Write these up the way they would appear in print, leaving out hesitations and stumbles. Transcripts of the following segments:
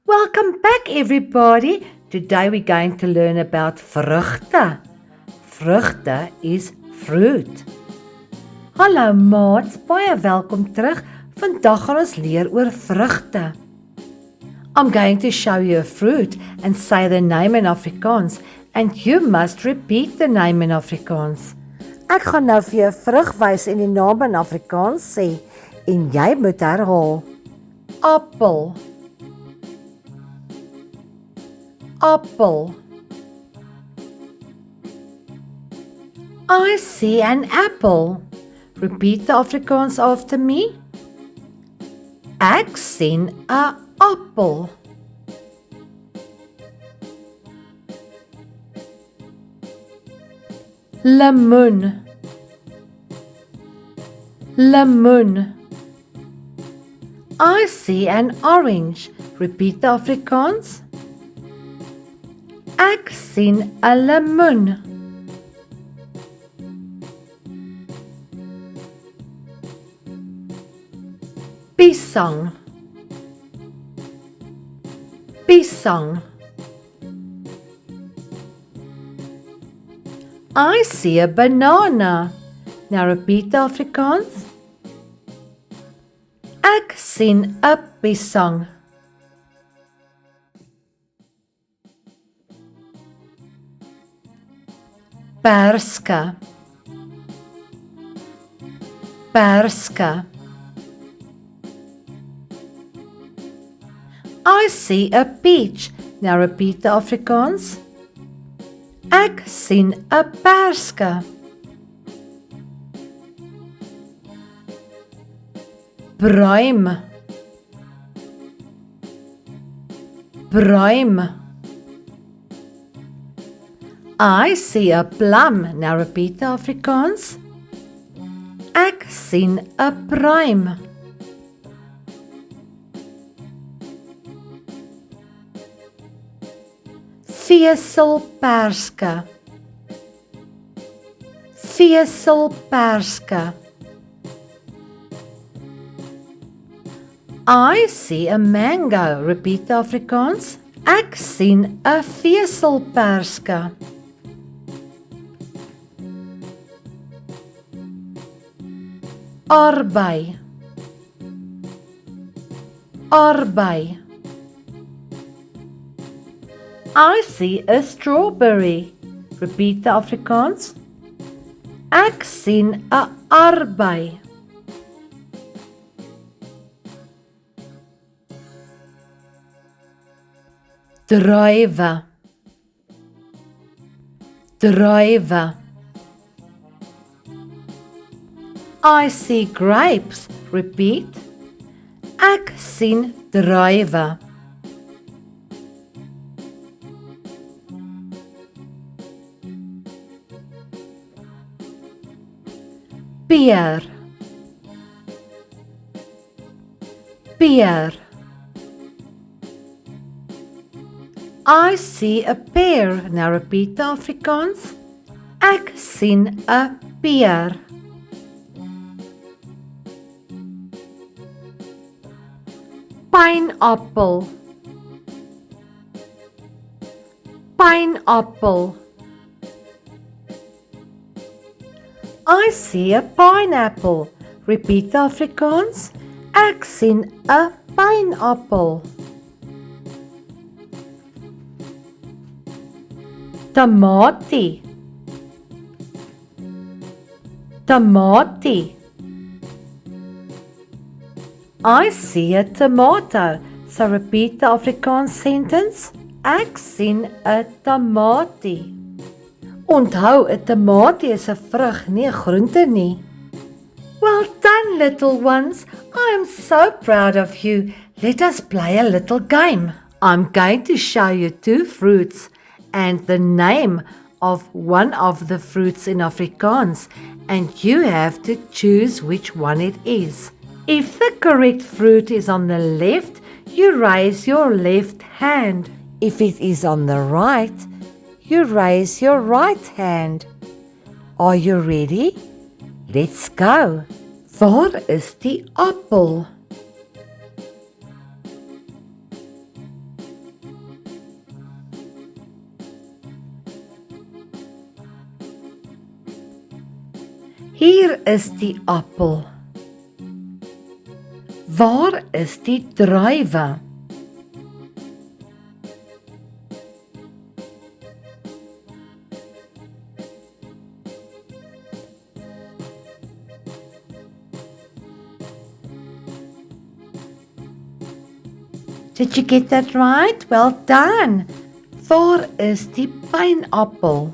Welcome back, everybody. Today we're going to learn about vrugte. Vrugte is fruit. Hallo maats, baie welkom terug. Vandag gaan ons leer oor vrugte. I'm going to show you a fruit and say the name in Afrikaans, and you must repeat the name in Afrikaans. Ek gaan nou vir jou 'n vrug wys en die naam in Afrikaans sê en jy moet herhaal. Appel. Apple. I see an apple. Repeat the Afrikaans after me. Ek sien 'n appel. Lemoen. Lemoen. I see an orange. Repeat the Afrikaans. Ek sien 'n lemoen. Pisang. Pisang. I see a banana. Now repeat the Afrikaans. Ek sien 'n pisang. Perske. Perske. I see a peach. Now repeat the Afrikaans. Ek sien 'n perske. Pruim. Pruim. I see a plum. Now repeat the Afrikaans. Ek sien 'n pruim. Veselperske. Veselperske. I see a mango. Repeat the Afrikaans. Ek sien 'n veselperske. Arbei. Arbei. I see a strawberry. Repeat the Afrikaans. Ek sien 'n arbei. Druiwe. Druiwe. I see grapes. Repeat. Ek sien druiwe. Peer. Peer. I see a pear. Now repeat the Afrikaans. Ek sien 'n peer. Pineapple. Pineapple. I see a pineapple. Repeat the Afrikaans. Ek sien 'n pineapple. Tamatie. Tamatie. I see a tomato. So repeat the Afrikaans sentence. Ek sien 'n tamatie. Onthou, 'n tamatie is 'n vrug, nie 'n groente nie. Well done, little ones. I am so proud of you. Let us play a little game. I'm going to show you two fruits and the name of one of the fruits in Afrikaans, and you have to choose which one it is. If the correct fruit is on the left, you raise your left hand. If it is on the right, you raise your right hand. Are you ready? Let's go. Waar is die appel? Hier is die appel. Waar is die druiwe? Did you get that right? Well done. Waar is die pineappel?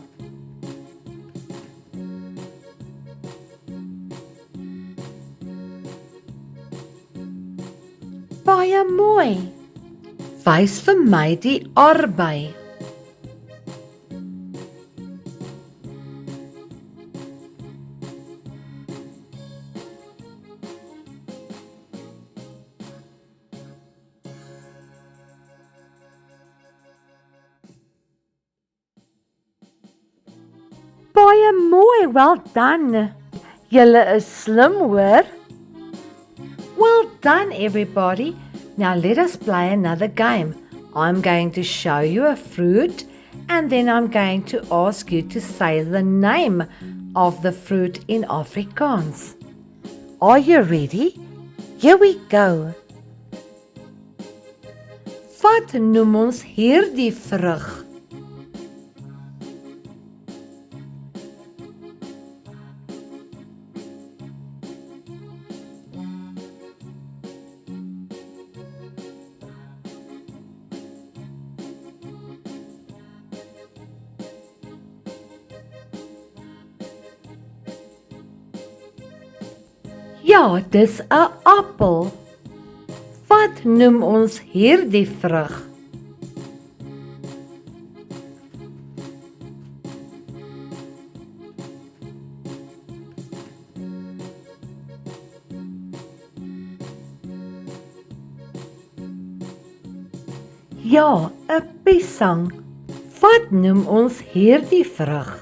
Baie mooi. Wys vir my die arbei. Baie mooi, well done. Julle is slim, hoor. Well done, everybody. Now let us play another game. I'm going to show you a fruit and then I'm going to ask you to say the name of the fruit in Afrikaans. Are you ready? Here we go. Wat noem ons hierdie vrug? Ja, dis 'n appel. Wat noem ons hierdie vrug? Ja, 'n piesang. Wat noem ons hierdie vrug?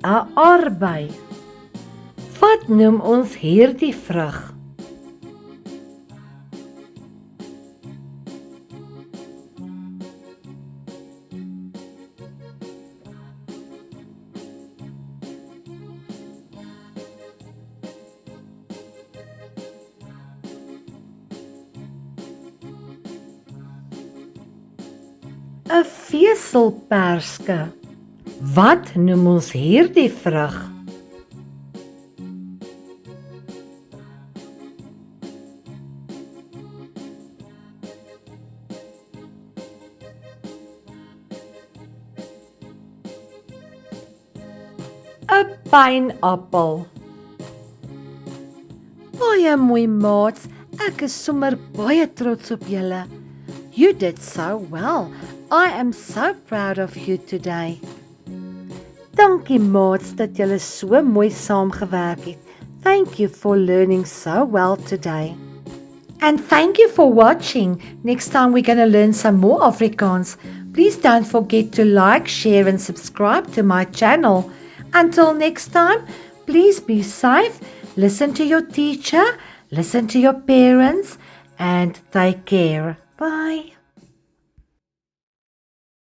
'n arbei. Wat noem ons hierdie vrug? ‘n veselperske. Wat noem ons hierdie vrug? ‘n pineappel. Baie mooi maats, ek is sommer baie trots op julle. You did so well. I am so proud of you today. Dankie maats dat julle so mooi saamgewerk het. Thank you for learning so well today. And thank you for watching. Next time we're going to learn some more Afrikaans. Please don't forget to like, share and subscribe to my channel. Until next time, please be safe, listen to your teacher, listen to your parents and take care. Bye.